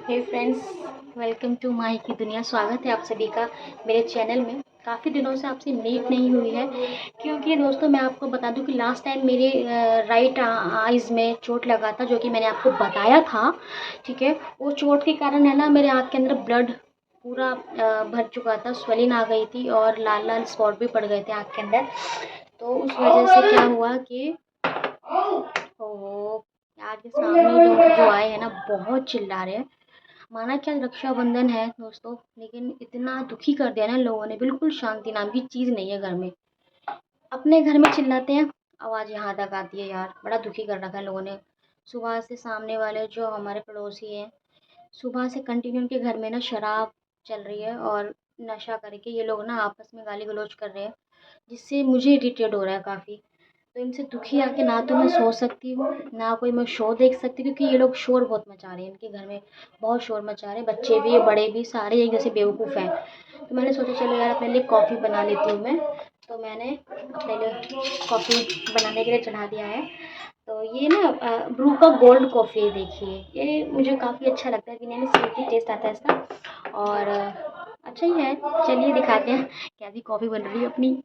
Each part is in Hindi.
हे फ्रेंड्स, वेलकम टू माही की दुनिया। स्वागत है आप सभी का मेरे चैनल में। काफ़ी दिनों से आपसे मीट नहीं हुई है क्योंकि दोस्तों मैं आपको बता दूं कि लास्ट टाइम मेरे राइट आइज़ में चोट लगा था, जो कि मैंने आपको बताया था। ठीक है, वो चोट के कारण है ना, मेरे आँख के अंदर ब्लड पूरा भर चुका था, स्वेलिंग आ गई थी और लाल लाल स्पॉट भी पड़ गए थे आँख के अंदर। तो उस वजह से क्या हुआ कि ओ यार के सामने लोग जो आए हैं ना, बहुत चिल्ला रहे हैं। माना क्या रक्षाबंधन है दोस्तों, लेकिन इतना दुखी कर दिया ना लोगों ने। बिल्कुल शांति नाम की चीज़ नहीं है घर में। अपने घर में चिल्लाते हैं, आवाज़ यहाँ तक आती है यार। बड़ा दुखी कर रखा है लोगों ने। सुबह से सामने वाले जो हमारे पड़ोसी हैं, सुबह से कंटिन्यू उनके घर में ना शराब चल रही है और नशा करके ये लोग ना आपस में गाली गलौज कर रहे हैं, जिससे मुझे इरिटेट हो रहा है काफ़ी। तो इनसे दुखी आके ना तो मैं सो सकती हूँ, ना कोई मैं शो देख सकती, क्योंकि ये लोग शोर बहुत मचा रहे हैं। इनके घर में बहुत शोर मचा रहे हैं, बच्चे भी बड़े भी, सारे एक जैसे बेवकूफ़ हैं। तो मैंने सोचा चलो यार अपने लिए कॉफ़ी बना लेती हूँ मैं। तो मैंने अपने लिए कॉफ़ी बनाने के लिए चढ़ा दिया है। तो ये ना ब्रू का गोल्ड कॉफ़ी है, देखिए। ये मुझे काफ़ी अच्छा लगता है पीने में, स्वीटी टेस्ट आता है इसका और अच्छा ही है। चलिए दिखाते हैं कैसी कॉफ़ी बन रही है अपनी।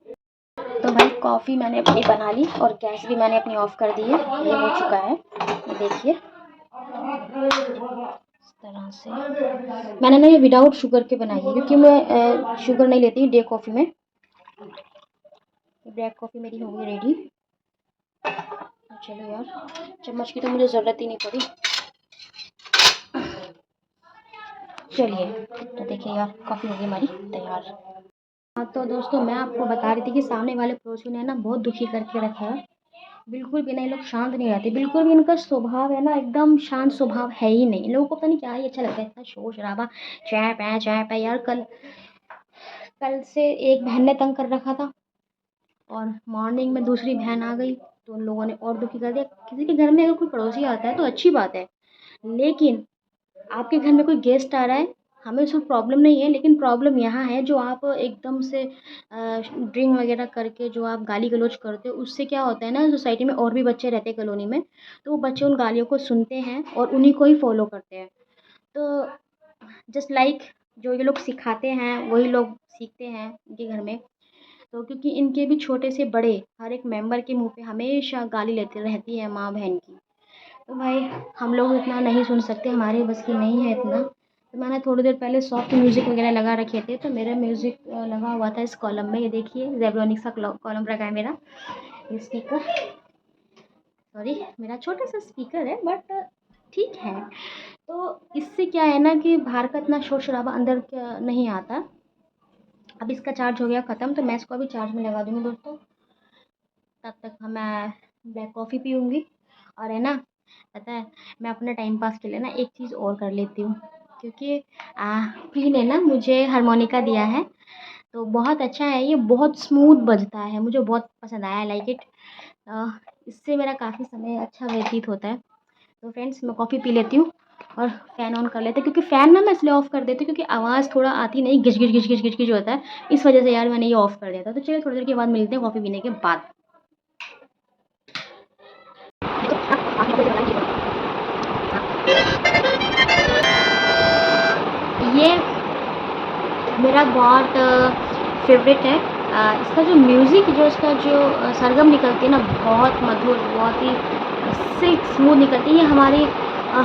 तो भाई कॉफ़ी मैंने अपनी बना ली और गैस भी मैंने अपनी ऑफ़ कर दी है। ये हो चुका है, ये देखिए इस तरह से। मैंने ना ये विदाउट शुगर के बनाई है, क्योंकि मैं शुगर नहीं लेती डे कॉफ़ी में। ब्लैक कॉफ़ी मेरी हो गई रेडी। चलो यार, चम्मच की तो मुझे ज़रूरत ही नहीं पड़ी। चलिए, तो देखिए यार, कॉफ़ी हो गई हमारी तैयार। हाँ तो दोस्तों, मैं आपको बता रही थी कि सामने वाले पड़ोसी ने ना बहुत दुखी करके रखा है। बिल्कुल भी नहीं, लोग शांत नहीं रहते। बिल्कुल भी इनका स्वभाव है ना, एकदम शांत स्वभाव है ही नहीं। इन लोगों को पता नहीं क्या ही अच्छा लगता है, इतना शोर शराबा, चाय पे यार। कल कल से एक बहन ने तंग कर रखा था और मॉर्निंग में दूसरी बहन आ गई, तो उन लोगों ने और दुखी कर दिया। किसी के घर में अगर कोई पड़ोसी आता है तो अच्छी बात है, लेकिन आपके घर में कोई गेस्ट आ रहा है, हमें उसमें प्रॉब्लम नहीं है। लेकिन प्रॉब्लम यहाँ है, जो आप एकदम से ड्रिंक वगैरह करके जो आप गाली गलौज करते हो, उससे क्या होता है ना, सोसाइटी में और भी बच्चे रहते हैं कॉलोनी में, तो वो बच्चे उन गालियों को सुनते हैं और उन्हीं को ही फॉलो करते हैं। तो जस्ट लाइक जो ये लोग सिखाते हैं वही लोग सीखते हैं इनके घर में। तो क्योंकि इनके भी छोटे से बड़े हर एक मेंबर के मुंह पे हमेशा गाली लेती रहती है माँ बहन की। तो भाई हम लोग इतना नहीं सुन सकते, हमारे बस की नहीं है इतना। तो मैंने थोड़ी देर पहले सॉफ्ट म्यूज़िक वगैरह लगा रखे थे, तो मेरा म्यूज़िक लगा हुआ था इस कॉलम में। ये देखिए जेब्रोनिक्स का कॉलम रखा है मेरा। ये स्पीकर, सॉरी मेरा छोटा सा स्पीकर है, बट ठीक है। तो इससे क्या है ना कि बाहर का इतना शोर शराबा अंदर नहीं आता। अब इसका चार्ज हो गया ख़त्म, तो मैं इसको अभी चार्ज में लगा दूँगी दोस्तों। तब तक मैं ब्लैक कॉफ़ी पीऊँगी। और है ना, पता है, मैं अपने टाइम पास के लिए ना एक चीज़ और कर लेती हूँ, क्योंकि प्री ने ना मुझे हारमोनिका दिया है, तो बहुत अच्छा है ये, बहुत स्मूथ बजता है, मुझे बहुत पसंद आया, लाइक इट। इससे मेरा काफ़ी समय अच्छा व्यतीत होता है। तो फ्रेंड्स, मैं कॉफ़ी पी लेती हूँ और फ़ैन ऑन कर लेते हैं, क्योंकि फ़ैन ना मैं इसलिए ऑफ़ कर देती हूँ क्योंकि आवाज़ थोड़ा आती नहीं, गिच गिच गिच गिच गिच गिच होता है। इस वजह से यार मैंने ये ऑफ़ कर दिया था। तो चलिए थोड़ी देर के बाद मिलते हैं कॉफ़ी पीने के बाद। ये मेरा बहुत फेवरेट है। इसका जो म्यूज़िक, जो इसका जो सरगम निकलती है ना, बहुत मधुर, बहुत ही सिल्क स्मूथ निकलती है। ये हमारी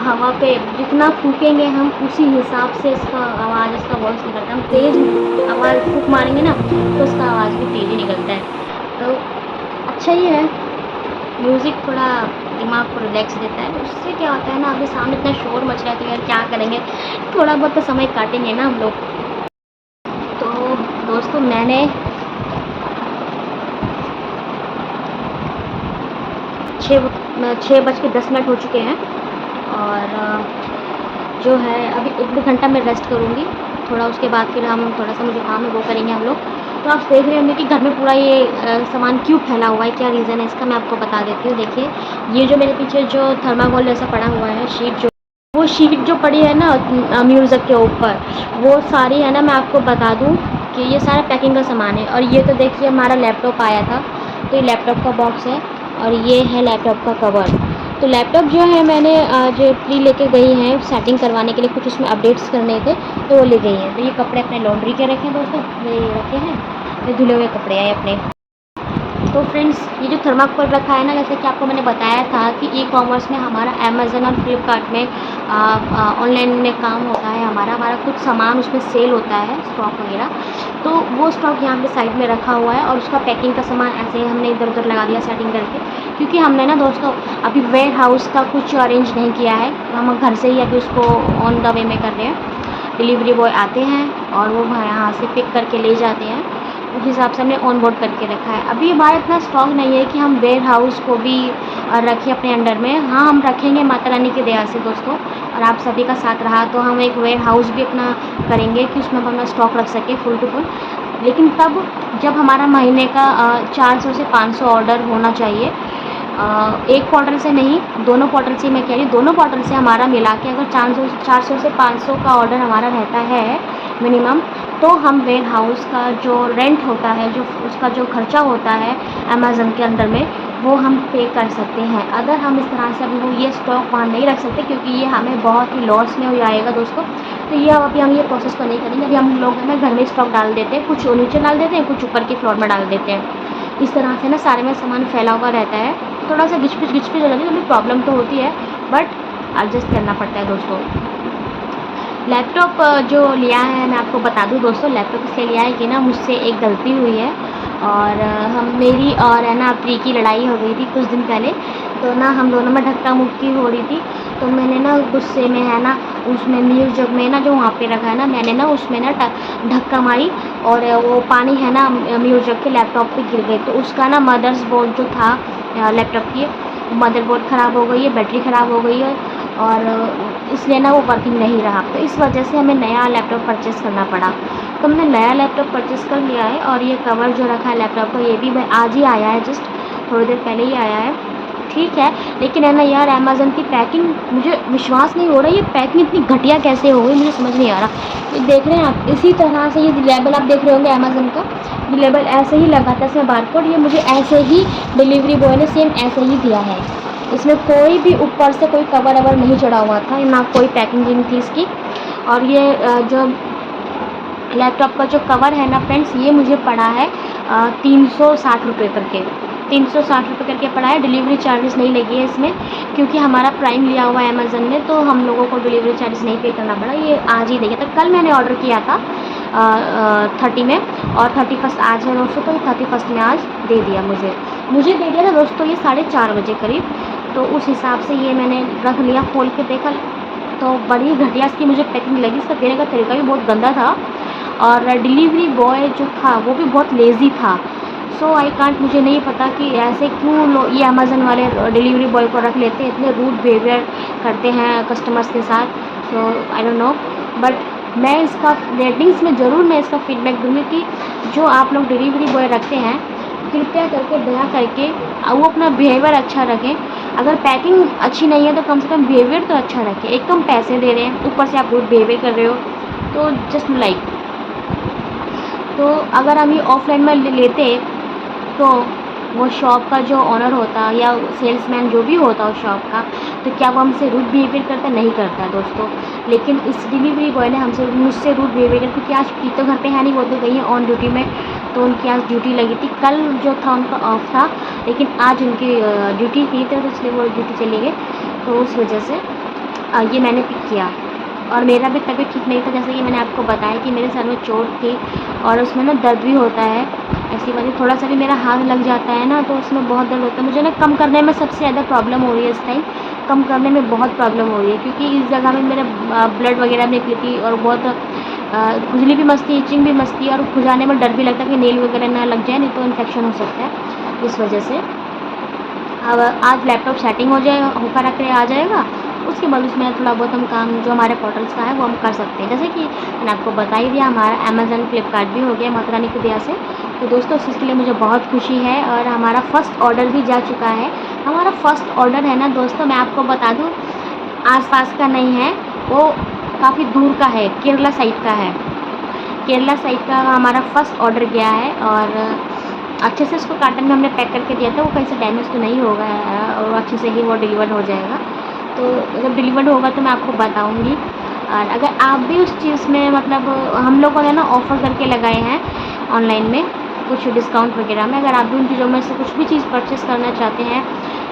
हवा पे जितना फूकेंगे हम, उसी हिसाब से इसका आवाज़, इसका वॉइस निकलता है। हम तेज़ आवाज़ फूँक मारेंगे ना, तो उसका आवाज़ भी तेज़ ही निकलता है। तो अच्छा ही है, म्यूज़िक थोड़ा दिमाग को रिलैक्स देता है। उससे क्या होता है ना, अभी सामने इतना शोर मच रहा है, तो यार क्या करेंगे, थोड़ा बहुत तो समय काटेंगे ना हम लोग। तो दोस्तों, मैंने 6:10 हो चुके हैं और जो है अभी 1-2 घंटा मैं रेस्ट करूँगी। थोड़ा उसके बाद फिर हम थोड़ा सा मुझे काम है वो करेंगे हम लोग। तो आप देख रहे होंगे कि घर में पूरा ये सामान क्यों फैला हुआ है, क्या रीज़न है इसका, मैं आपको बता देती हूँ। देखिए, ये जो मेरे पीछे जो थर्माकोल जैसा पड़ा हुआ है, वो शीट जो पड़ी है ना म्यूज़िक के ऊपर, वो सारी है ना, मैं आपको बता दूँ कि ये सारा पैकिंग का सामान है। और ये तो देखिए हमारा लैपटॉप आया था, तो ये लैपटॉप का बॉक्स है और ये है लैपटॉप का कवर। तो लैपटॉप जो है मैंने आज प्री लेके गई हैं सेटिंग करवाने के लिए, कुछ उसमें अपडेट्स करने थे तो वो ले गई हैं। तो ये कपड़े अपने लॉन्ड्री के रखे हैं दोस्तों, ये रखे हैं, ये धुले हुए कपड़े हैं अपने। तो फ्रेंड्स, ये जो थर्माकोल रखा है ना, जैसे कि आपको मैंने बताया था कि ई कॉमर्स में हमारा अमेज़न और फ्लिपकार्ट में ऑनलाइन में काम होता है, हमारा कुछ सामान उसमें सेल होता है, स्टॉक वगैरह। तो वो स्टॉक यहाँ पे साइड में रखा हुआ है और उसका पैकिंग का सामान ऐसे हमने इधर उधर लगा दिया सेटिंग करके, क्योंकि हमने ना दोस्तों अभी वेयर हाउस का कुछ अरेंज नहीं किया है, हम घर से ही अभी उसको ऑन द वे में कर रहे हैं। डिलीवरी बॉय आते हैं और वो यहाँ से पिक करके ले जाते हैं, उस हिसाब से हमने ऑन बोर्ड करके रखा है। अभी हमारा इतना स्टॉक नहीं है कि हम वेयर हाउस को भी रखें अपने अंडर में। हाँ, हम रखेंगे माता रानी की दया से दोस्तों, और आप सभी का साथ रहा तो हम एक वेयर हाउस भी अपना करेंगे कि उसमें हम अपना स्टॉक रख सकें फुल टू फुल। लेकिन तब जब हमारा महीने का 400 से 500 ऑर्डर होना चाहिए, एक पोर्टल से नहीं, दोनों पोर्टल से, मैं कह रही हूँ दोनों पोर्टल से हमारा मिला के अगर 400 से 500 का ऑर्डर हमारा रहता है मिनिमम, तो हम वेयर हाउस का जो रेंट होता है, जो उसका जो खर्चा होता है अमेज़न के अंदर में, वो हम पे कर सकते हैं। अगर हम इस तरह से अभी वो ये स्टॉक वहाँ नहीं रख सकते, क्योंकि ये हमें बहुत ही लॉस में हो जाएगा दोस्तों। तो ये अभी हम ये प्रोसेस को नहीं करेंगे। अभी हम लोग हमें घर में स्टॉक डाल देते हैं, कुछ नीचे डाल देते हैं, कुछ ऊपर के फ्लोर में डाल देते हैं। इस तरह से ना सारे में सामान फैला हुआ रहता है, थोड़ा सा घिच पिच हो जाती है, थोड़ी प्रॉब्लम तो होती है, बट एडजस्ट करना पड़ता है दोस्तों। लैपटॉप जो लिया है, मैं आपको बता दूं दोस्तों, लैपटॉप इसलिए लिया है कि ना मुझसे एक गलती हुई है, और मेरी और है ना प्री की लड़ाई हो गई थी कुछ दिन पहले। तो ना हम दोनों में धक्का मुक्की हो रही थी, तो मैंने ना गुस्से में है ना उसमें न्यूज़ जग में ना जो वहाँ पे रखा है ना, मैंने ना उसमें ना धक्का मारी, और वो पानी है ना म्यूज़ जग के लैपटॉप पे गिर गई। तो उसका ना मदर्स बोर्ड जो था लैपटॉप की, मदरबोर्ड ख़राब हो गई है, बैटरी ख़राब हो गई है, और इसलिए ना वो वर्किंग नहीं रहा। तो इस वजह से हमें नया लैपटॉप परचेज़ करना पड़ा। तो हमने नया लैपटॉप परचेज़ कर लिया है, और ये कवर जो रखा है लैपटॉप का, ये भी आज ही आया है, जस्ट थोड़ी देर पहले ही आया है। ठीक है, लेकिन है ना यार, अमेज़न की पैकिंग मुझे विश्वास नहीं हो रहा, ये पैकिंग इतनी घटिया कैसे हो गई, मुझे समझ नहीं आ रहा। ये देख रहे हैं आप, इसी तरह से ये लेबल आप देख रहे होंगे अमेज़न का, ये लेबल ऐसे ही लगा था इसमें बारकोड, ये मुझे ऐसे ही डिलीवरी बॉय ने सेम ऐसे ही दिया है। इसमें कोई भी ऊपर से कोई कवर अवर नहीं चढ़ा हुआ था, ना कोई पैकिंग थी इसकी। और ये जो लैपटॉप का जो कवर है ना फ्रेंड्स, ये मुझे पड़ा है 360 रुपये करके, 360 रुपये करके पड़ा है। डिलीवरी चार्जेस नहीं लगी है इसमें, क्योंकि हमारा प्राइम लिया हुआ है अमेज़न ने, तो हम लोगों को डिलीवरी चार्जेस नहीं पे करना पड़ा। ये आज ही दिया था, कल मैंने ऑर्डर किया था 30 में, और 31 आज है दोस्तों, तो 31 में आज दे दिया मुझे दे दिया था दोस्तों ये 4:30 बजे करीब। तो उस हिसाब से ये मैंने रख लिया, खोल के देखा तो बड़ी घटिया इसकी मुझे पैकिंग लगी। इसका देने का तरीका भी बहुत गंदा था, और डिलीवरी बॉय जो था वो भी बहुत लेज़ी था। सो आई कांट, मुझे नहीं पता कि ऐसे क्यों ये अमेज़न वाले डिलीवरी बॉय को रख लेते हैं, इतने रूड बिहेवियर करते हैं कस्टमर्स के साथ। सो आई डोंट नो, बट मैं इसका रेटिंग्स में ज़रूर मैं इसका फीडबैक दूँगी कि जो आप लोग डिलीवरी बॉय रखते हैं, कृपया करके दया करके वो अपना बिहेवियर अच्छा रखें। अगर पैकिंग अच्छी नहीं है तो कम से कम बिहेवियर तो अच्छा रखें। एक तो हम पैसे दे रहे हैं, ऊपर से आप रूड बिहेवियर कर रहे हो, तो जस्ट लाइक। तो अगर हम ये ऑफलाइन में लेते तो वो शॉप का जो ऑनर होता या सेल्समैन जो भी होता उस शॉप का, तो क्या वो हमसे रूड बिहेवियर करता? नहीं करता है दोस्तों। लेकिन इस डिलीवरी बॉय ने मुझसे रूड बिहेवियर, क्योंकि आज प्रीत तो घर पे है नहीं, वो तो गई है ऑन ड्यूटी में, तो उनकी आज ड्यूटी लगी थी। कल जो था उनका ऑफ था, लेकिन आज उनकी ड्यूटी थी, तो इसलिए वो ड्यूटी चली गई। तो उस वजह से ये मैंने पिक किया। और मेरा भी तबीयत ठीक नहीं था, जैसे कि मैंने आपको बताया कि मेरे सर में चोट थी, और उसमें ना दर्द भी होता है। ऐसी बात, थोड़ा सा भी मेरा हाथ लग जाता है ना तो उसमें बहुत दर्द होता है। मुझे ना कम करने में सबसे ज़्यादा प्रॉब्लम हो रही है इस टाइम, कम करने में बहुत प्रॉब्लम हो रही है, क्योंकि इस जगह में मेरा ब्लड वगैरह निकली थी, और बहुत खुजली भी मस्ती, इचिंग भी मस्ती, और खुजाने में डर भी लगता है कि नेल वगैरह ना लग जाए, नहीं तो इन्फेक्शन हो सकता है। इस वजह से अब आज लैपटॉप सेटिंग हो जाए, होकर रख आ जाएगा, उसके बाद उसमें थोड़ा बहुत हम काम जो हमारे पोर्टल्स का है वो हम कर सकते हैं। जैसे कि मैंने आपको बता ही दिया, हमारा अमेज़न फ्लिपकार्ट भी हो गया माता रानी की दया से। तो दोस्तों इस चीज़ के लिए मुझे बहुत खुशी है, और हमारा फ़र्स्ट ऑर्डर भी जा चुका है। हमारा फ़र्स्ट ऑर्डर है ना दोस्तों, मैं आपको बता दूँ, आसपास का नहीं है, वो काफ़ी दूर का है, केरला साइड का है। केरला साइड का हमारा फ़र्स्ट ऑर्डर गया है, और अच्छे से इसको कार्टन में हमने पैक करके दिया था, वो कहीं से डैमेज तो नहीं होगा और अच्छे से ही वो डिलीवर हो जाएगा। तो जब डिलीवर्ड होगा तो मैं आपको बताऊँगी। और अगर आप भी उस चीज़ में मतलब हम लोगों ने ना ऑफ़र करके लगाए हैं ऑनलाइन में कुछ डिस्काउंट वगैरह में, अगर आप भी उन चीज़ों में से कुछ भी चीज़ परचेज़ करना चाहते हैं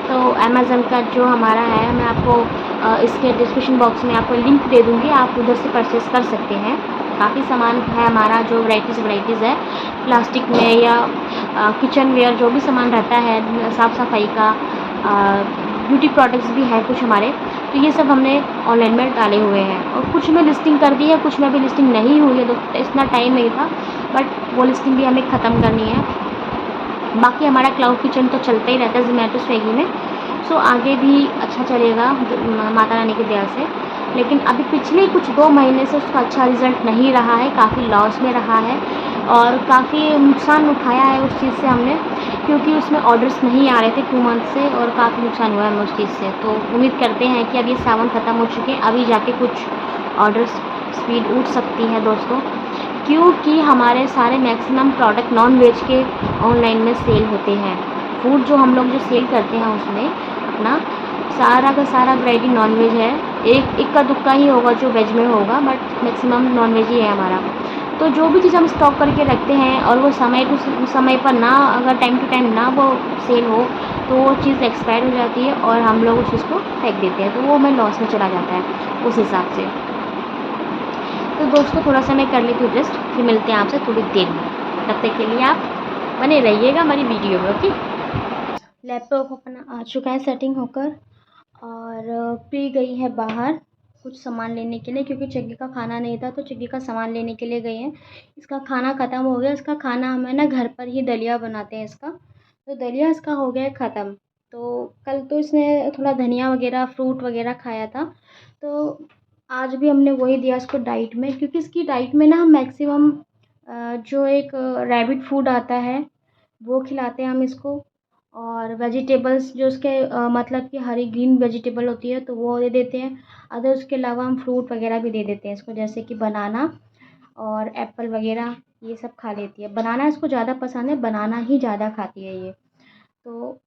तो अमेज़न का जो हमारा है, मैं आपको इसके डिस्क्रिप्शन बॉक्स में आपको लिंक दे दूँगी, आप उधर से परचेज़ कर सकते हैं। काफ़ी सामान है हमारा, जो वैराइटीज़ है प्लास्टिक में या किचन वेयर जो भी सामान रहता है साफ़ सफाई का, ब्यूटी प्रोडक्ट्स भी हैं कुछ हमारे, तो ये सब हमने ऑनलाइन में डाले हुए हैं और कुछ में लिस्टिंग कर दी है, कुछ में अभी लिस्टिंग नहीं हुई है, तो इतना टाइम नहीं था, बट वो लिस्टिंग भी हमें ख़त्म करनी है। बाकी हमारा क्लाउड किचन तो चलता ही रहता है ज़ोमैटो स्विगी में, सो आगे भी अच्छा चलेगा माता रानी की दया से। लेकिन अभी पिछले कुछ 2 महीने से उसका अच्छा रिज़ल्ट नहीं रहा है, काफ़ी लॉस में रहा है और काफ़ी नुकसान उठाया है उस चीज़ से हमने, क्योंकि उसमें ऑर्डर्स नहीं आ रहे थे 2 मंथ से और काफ़ी नुकसान हुआ है हमें उस चीज़ से। तो उम्मीद करते हैं कि अब ये सावन ख़त्म हो चुके हैं, अभी जाके कुछ ऑर्डर्स स्पीड उठ सकती है दोस्तों, क्योंकि हमारे सारे मैक्सिमम प्रोडक्ट नॉन वेज के ऑनलाइन में सेल होते हैं। फूड जो हम लोग जो सेल करते हैं उसमें अपना सारा का सारा वैरायटी नॉन वेज है, एक इक्का दुक्का ही होगा जो वेज में होगा, बट मैक्सिमम नॉन वेज ही है हमारा। तो जो भी चीज़ हम स्टॉक करके रखते हैं और वो समय टू समय पर ना, अगर टाइम टू टाइम ना वो सेल हो, तो वो चीज़ एक्सपायर हो जाती है और हम लोग उस चीज़ को फेंक देते हैं, तो वो हमें लॉस में चला जाता है उस हिसाब से। तो दोस्तों थोड़ा सा मैं कर लेती हूँ रेस्ट, फिर मिलते हैं आपसे थोड़ी देर में। तब तक के लिए आप बने रहिएगा हमारी वीडियो में, ओके। लैपटॉप अपना आ चुका है सेटिंग होकर और प्री गई है बाहर कुछ सामान लेने के लिए, क्योंकि चक्की का खाना नहीं था तो चक्की का सामान लेने के लिए गई हैं। इसका खाना ख़त्म हो गया, इसका खाना हमें ना घर पर ही दलिया बनाते हैं इसका, तो दलिया इसका हो गया है ख़त्म। तो कल तो इसने थोड़ा धनिया वगैरह फ्रूट वगैरह खाया था, तो आज भी हमने वही दिया इसको डाइट में, क्योंकि इसकी डाइट में ना हम मैक्सिमम जो एक रैबिट फूड आता है वो खिलाते हैं हम इसको, और वेजिटेबल्स जो उसके मतलब कि हरी ग्रीन वेजिटेबल होती है तो वो दे देते हैं। अदर उसके अलावा हम फ्रूट वगैरह भी दे देते हैं इसको, जैसे कि बनाना और एप्पल वगैरह ये सब खा लेती है। बनाना इसको ज़्यादा पसंद है, बनाना ही ज़्यादा खाती है ये, तो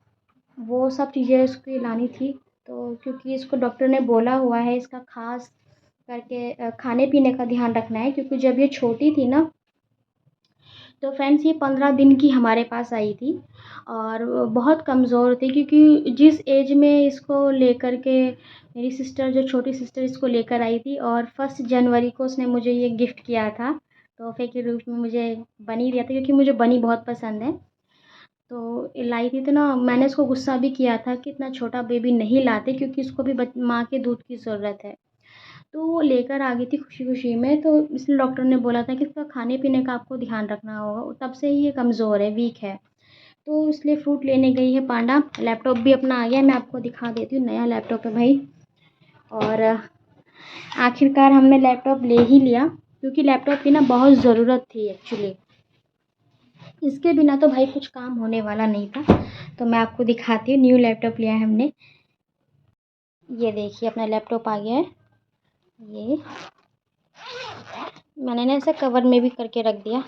वो सब चीज़ें उसकी लानी थी। तो क्योंकि इसको डॉक्टर ने बोला हुआ है इसका खास करके खाने पीने का ध्यान रखना है, क्योंकि जब ये छोटी थी ना, तो फ्रेंड्स ये 15 दिन की हमारे पास आई थी और बहुत कमज़ोर थी, क्योंकि जिस एज में इसको लेकर के मेरी सिस्टर जो छोटी सिस्टर इसको लेकर आई थी, और 1 जनवरी को उसने मुझे ये गिफ्ट किया था तोहफे के रूप में, मुझे बनी दिया था क्योंकि मुझे बनी बहुत पसंद है। तो लाई थी तो ना मैंने उसको गुस्सा भी किया था कि इतना छोटा बेबी नहीं लाते, क्योंकि इसको भी माँ के दूध की ज़रूरत है। तो वो लेकर आ गई थी खुशी-खुशी में, तो इसलिए डॉक्टर ने बोला था कि इसका खाने-पीने का आपको ध्यान रखना होगा, तब से ही ये कमज़ोर है, वीक है। तो इसलिए फ्रूट लेने गई है पांडा। लैपटॉप भी अपना आ गया, मैं आपको दिखा देती हूँ, नया लैपटॉप है भाई। और आखिरकार हमने लैपटॉप ले ही लिया, क्योंकि लैपटॉप की ना बहुत ज़रूरत थी एक्चुअली। इसके बिना तो भाई कुछ काम होने वाला नहीं था। तो मैं आपको दिखाती हूँ, न्यू लैपटॉप लिया है हमने। ये देखिए अपना लैपटॉप आ गया है। ये मैंने ना इसे कवर में भी करके रख दिया,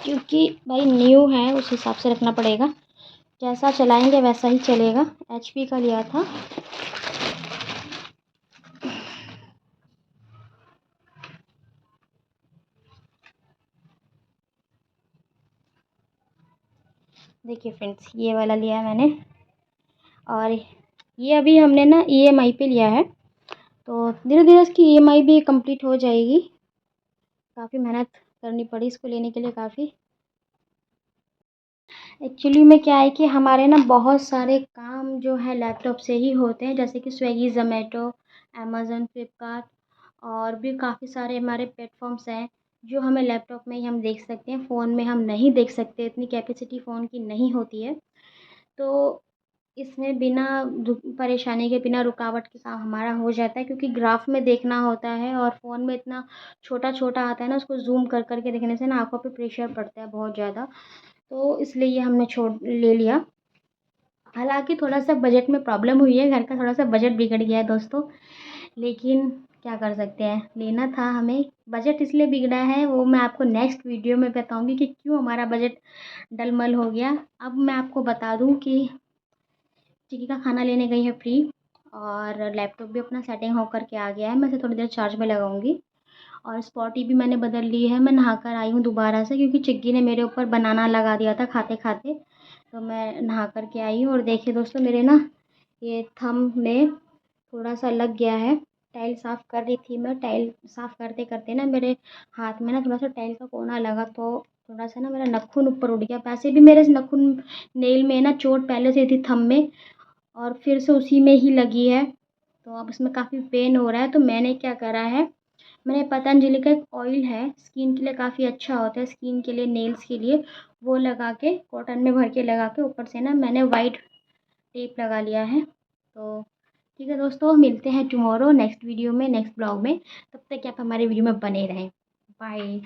क्योंकि भाई न्यू है उस हिसाब से रखना पड़ेगा, जैसा चलाएंगे वैसा ही चलेगा। एचपी का लिया था। देखिए फ्रेंड्स ये वाला लिया है मैंने, और ये अभी हमने ना ईएमआई पे लिया है, तो धीरे धीरे इसकी ईएमआई भी कंप्लीट हो जाएगी। काफ़ी मेहनत करनी पड़ी इसको लेने के लिए काफ़ी। एक्चुअली में क्या है कि हमारे ना बहुत सारे काम जो है लैपटॉप से ही होते हैं, जैसे कि स्विगी, ज़ोमैटो, अमेज़न, फ्लिपकार्ट, और भी काफ़ी सारे हमारे प्लेटफॉर्म्स हैं जो हमें लैपटॉप में ही हम देख सकते हैं, फ़ोन में हम नहीं देख सकते, इतनी कैपेसिटी फ़ोन की नहीं होती है। तो इसमें बिना परेशानी के, बिना रुकावट के काम हमारा हो जाता है, क्योंकि ग्राफ में देखना होता है और फ़ोन में इतना छोटा-छोटा आता है ना, उसको ज़ूम कर कर के देखने से ना आँखों पे प्रेशर पड़ता है बहुत ज़्यादा। तो इसलिए ये हमने छोड़ ले लिया। हालाँकि थोड़ा-सा बजट में प्रॉब्लम हुई है, घर का थोड़ा-सा बजट बिगड़ गया है दोस्तों, लेकिन क्या कर सकते हैं, लेना था हमें। बजट इसलिए बिगड़ा है, वो मैं आपको नेक्स्ट वीडियो में बताऊंगी कि क्यों हमारा बजट डलमल हो गया। अब मैं आपको बता दूं कि चिकी का खाना लेने गई है फ्री, और लैपटॉप भी अपना सेटिंग होकर के आ गया है। मैं इसे थोड़ी देर चार्ज में लगाऊंगी, और स्पॉटी भी मैंने बदल ली है। मैं नहा कर आई हूँ दोबारा से, क्योंकि चिक्की ने मेरे ऊपर बनाना लगा दिया था खाते खाते, तो मैं नहा कर के आई हूँ। और देखिए दोस्तों, मेरे ना ये थंब में थोड़ा सा लग गया है। टाइल साफ़ कर रही थी मैं, टाइल साफ़ करते करते ना मेरे हाथ में ना थोड़ा सा टाइल का कोना लगा, तो थोड़ा सा ना मेरा नाखून ऊपर उठ गया। वैसे भी मेरे इस नाखून नेल में ना चोट पहले से थी थंब में, और फिर से उसी में ही लगी है, तो अब इसमें काफ़ी पेन हो रहा है। तो मैंने क्या करा है, मैंने पतंजलि का एक ऑयल है, स्किन के लिए काफ़ी अच्छा होता है, स्किन के लिए, नेल्स के लिए, वो लगा के कॉटन में भर के लगा के ऊपर से ना मैंने वाइट टेप लगा लिया है। तो ठीक है दोस्तों, मिलते हैं टुमारो नेक्स्ट वीडियो में, नेक्स्ट ब्लॉग में। तब तक आप हमारे वीडियो में बने रहें। बाय।